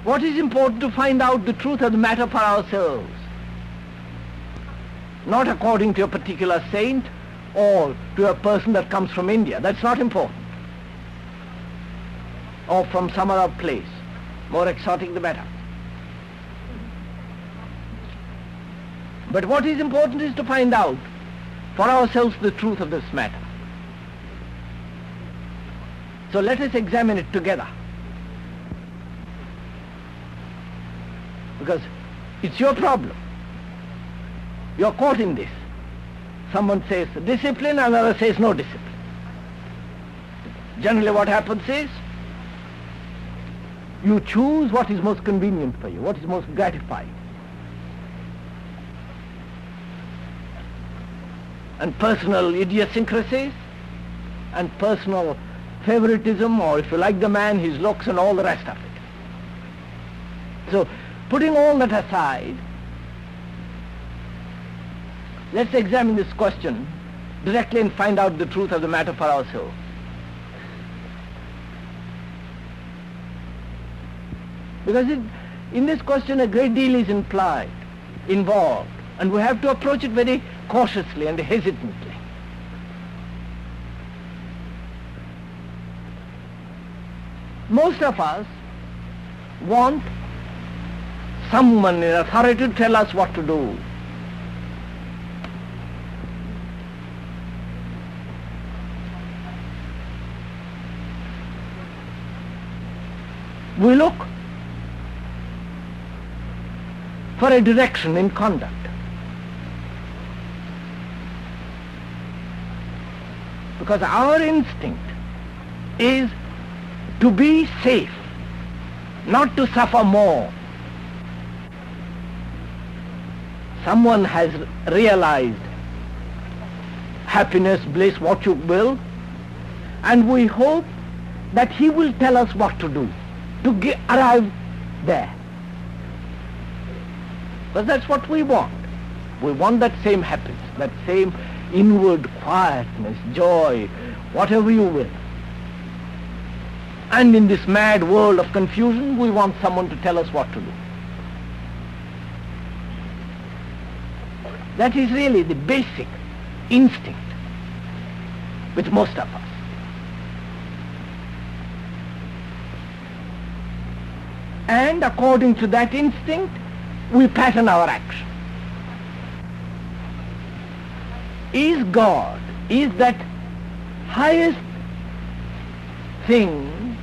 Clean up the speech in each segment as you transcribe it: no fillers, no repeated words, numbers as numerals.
What is important to find out the truth of the matter for ourselves, not according to a particular saint or to a person that comes from India. That's not important. Or from some other place. More exotic the better. But what is important is to find out for ourselves the truth of this matter. So let us examine it together. Because it's your problem. You're caught in this. Someone says discipline, another says no discipline. Generally what happens is, you choose what is most convenient for you, what is most gratifying. And personal idiosyncrasies and personal favoritism, or if you like the man, his looks and all the rest of it. So, putting all that aside, let's examine this question directly and find out the truth of the matter for ourselves. Because in this question a great deal is involved, and we have to approach it very cautiously and hesitantly. Most of us want someone in authority to tell us what to do. We look for a direction in conduct. Because our instinct is to be safe, not to suffer more. Someone has realized happiness, bliss, what you will, and we hope that he will tell us what to do to arrive there. Because that's what we want. We want that same happiness, that same inward quietness, joy, whatever you will. And in this mad world of confusion, we want someone to tell us what to do. That is really the basic instinct with most of us. And according to that instinct, we pattern our action. Is God, is that highest thing,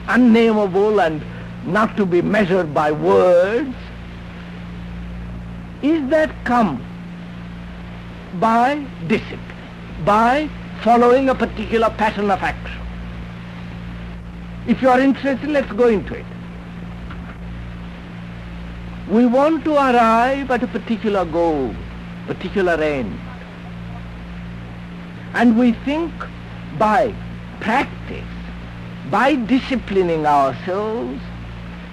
unnameable and not to be measured by words, is that come by discipline, by following a particular pattern of action? If you are interested, let's go into it. We want to arrive at a particular goal, particular end. And we think by practice, by disciplining ourselves,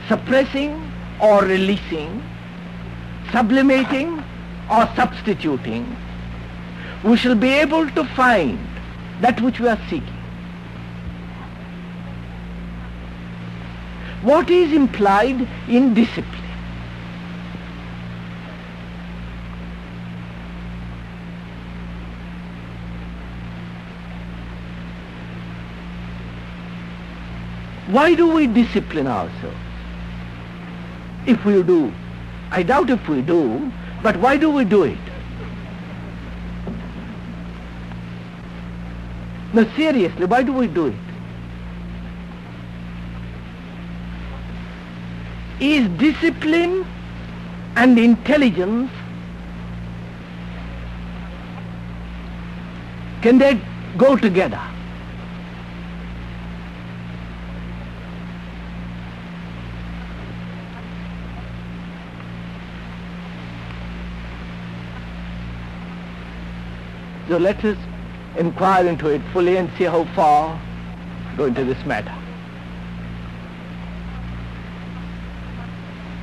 suppressing or releasing, sublimating or substituting, we shall be able to find that which we are seeking. What is implied in discipline? Why do we discipline ourselves? If we do, I doubt if we do, but why do we do it? No, seriously, why do we do it? Is discipline and intelligence, can they go together? So let us inquire into it fully and see how far go into this matter.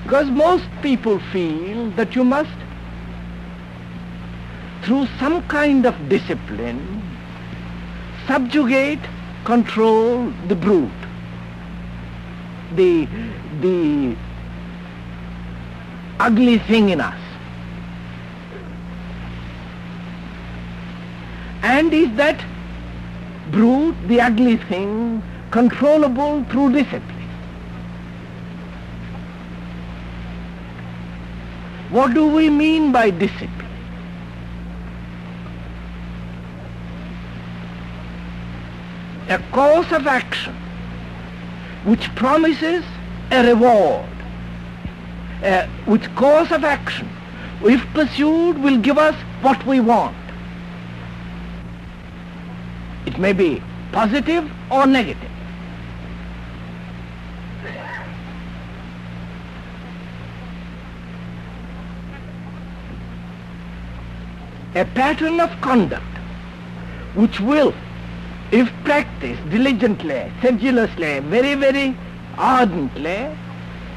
Because most people feel that you must, through some kind of discipline, subjugate, control the brute. the ugly thing in us. And is that brute, the ugly thing, controllable through discipline? What do we mean by discipline? A course of action which promises a reward, which course of action, if pursued, will give us what we want. It may be positive or negative. A pattern of conduct which will, if practiced diligently, sedulously, very, very ardently,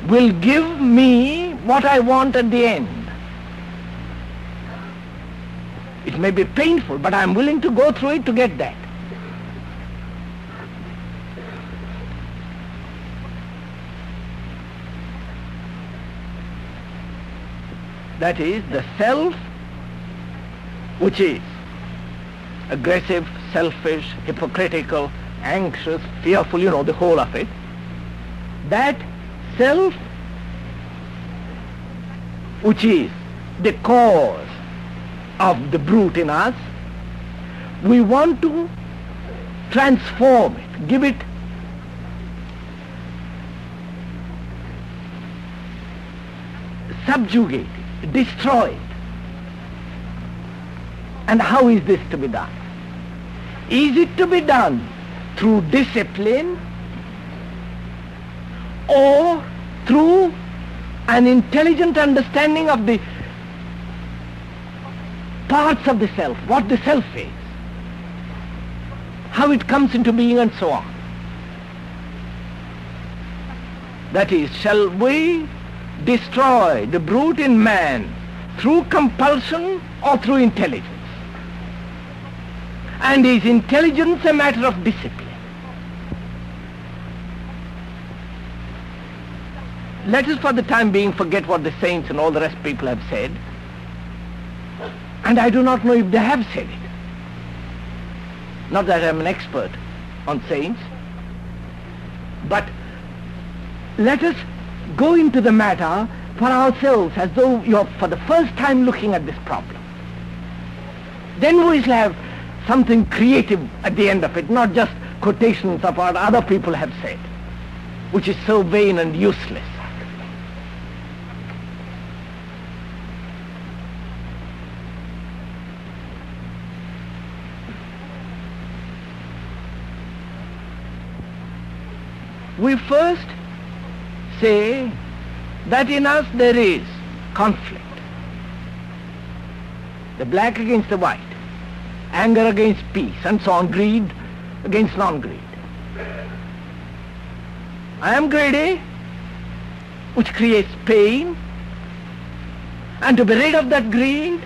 will give me what I want at the end. It may be painful, but I am willing to go through it to get that. That is the self, which is aggressive, selfish, hypocritical, anxious, fearful, the whole of it. That self, which is the cause of the brute in us, we want to transform it, give it subjugate it, destroy it. And how is this to be done? Is it to be done through discipline or through an intelligent understanding of the parts of the self, what the self is, how it comes into being and so on? That is, shall we destroy the brute in man through compulsion or through intelligence? And is intelligence a matter of discipline? Let us for the time being forget what the saints and all the rest people have said. And I do not know if they have said it. Not that I am an expert on saints. But let us go into the matter for ourselves as though you are for the first time looking at this problem. Then we shall have something creative at the end of it, not just quotations of what other people have said, which is so vain and useless. We first say that in us there is conflict. The black against the white, anger against peace, and so on, greed against non-greed. I am greedy, which creates pain, and to be rid of that greed,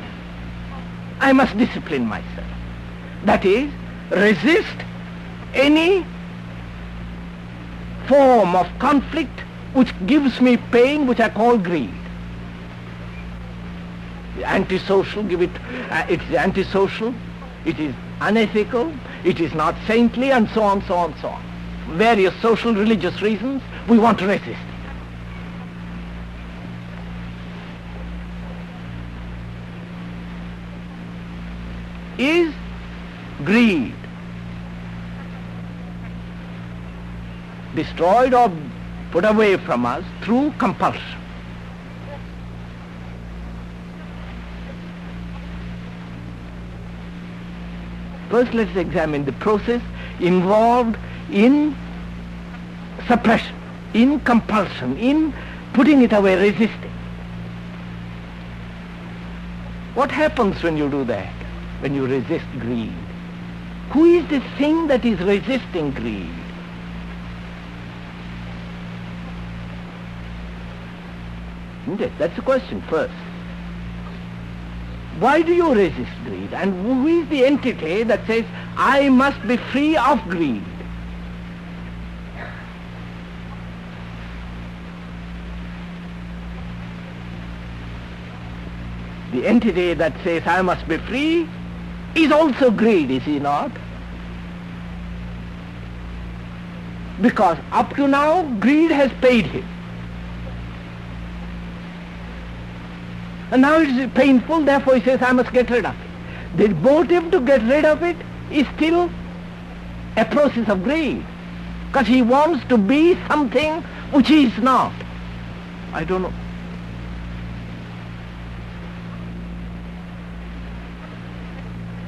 I must discipline myself. That is, resist any form of conflict which gives me pain, which I call greed. Antisocial, it's antisocial, it is unethical, it is not saintly, and so on, so on, so on. Various social, religious reasons, we want to resist it. Is greed destroyed or put away from us through compulsion? First, let's examine the process involved in suppression, in compulsion, in putting it away, resisting. What happens when you do that, when you resist greed? Who is the thing that is resisting greed? Isn't it? That's the question first. Why do you resist greed? And who is the entity that says, I must be free of greed? the entity that says I must be free, is also greed, is he not? Because up to now, greed has paid him. And now it is painful, therefore he says I must get rid of it. The motive to get rid of it is still a process of greed, because he wants to be something which he is not. I don't know.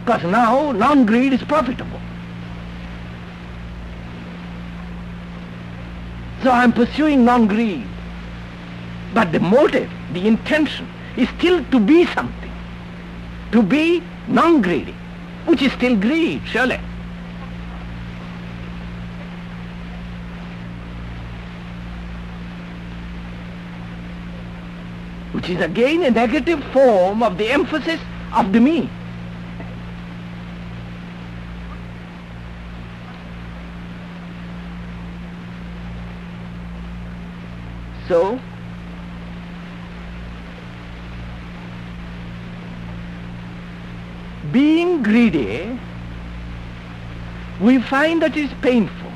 Because now non-greed is profitable. So I am pursuing non-greed. But the motive, the intention, is still to be something, to be non-greedy, which is still greed, surely. Which is again a negative form of the emphasis of the me. So, being greedy, we find that it is painful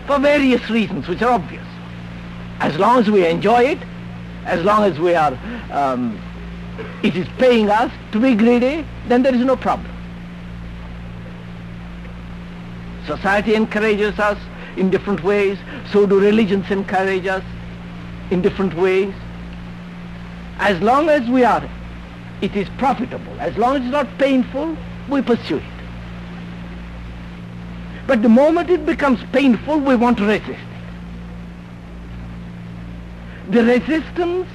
for various reasons which are obvious. As long as we enjoy it, as long as we are, it is paying us to be greedy, then there is no problem. Society encourages us in different ways, so do religions encourage us in different ways. As long as we are, it is profitable. As long as it's not painful, we pursue it. But the moment it becomes painful, we want to resist it. The resistance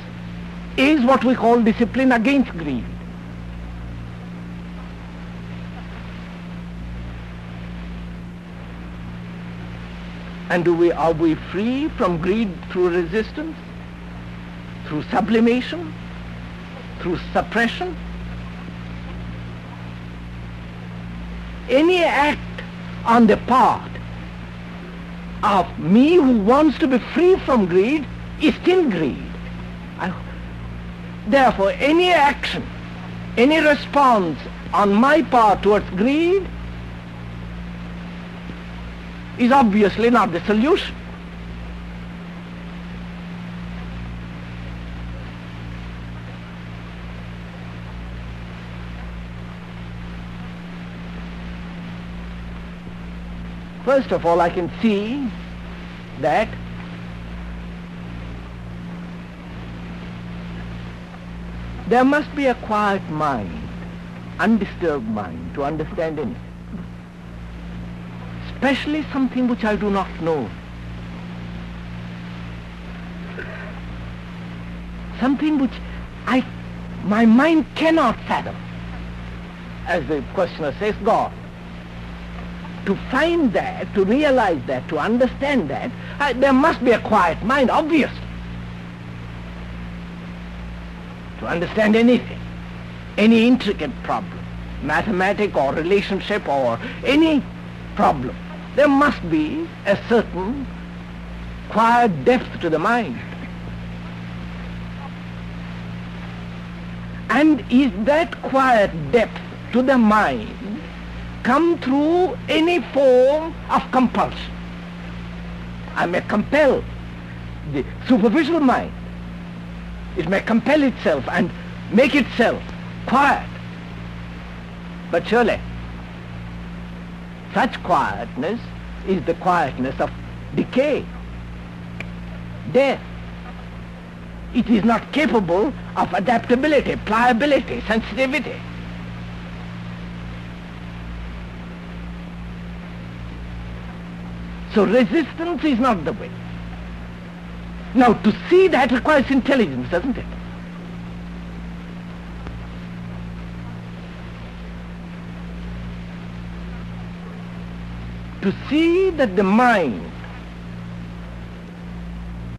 is what we call discipline against greed. And are we free from greed through resistance, through sublimation, through suppression? Any act on the part of me who wants to be free from greed is still greed. Therefore, any action, any response on my part towards greed is obviously not the solution. First of all, I can see that there must be a quiet mind, undisturbed mind, to understand anything. Especially something which I do not know. Something which my mind cannot fathom. As the questioner says, God. To find that, to realize that, to understand that, there must be a quiet mind, obviously. To understand anything, any intricate problem, mathematic or relationship or any problem, there must be a certain quiet depth to the mind. And is that quiet depth to the mind come through any form of compulsion? I may compel the superficial mind. It may compel itself and make itself quiet. But surely, such quietness is the quietness of decay, death. It is not capable of adaptability, pliability, sensitivity. So resistance is not the way. Now, to see that requires intelligence, doesn't it? To see that the mind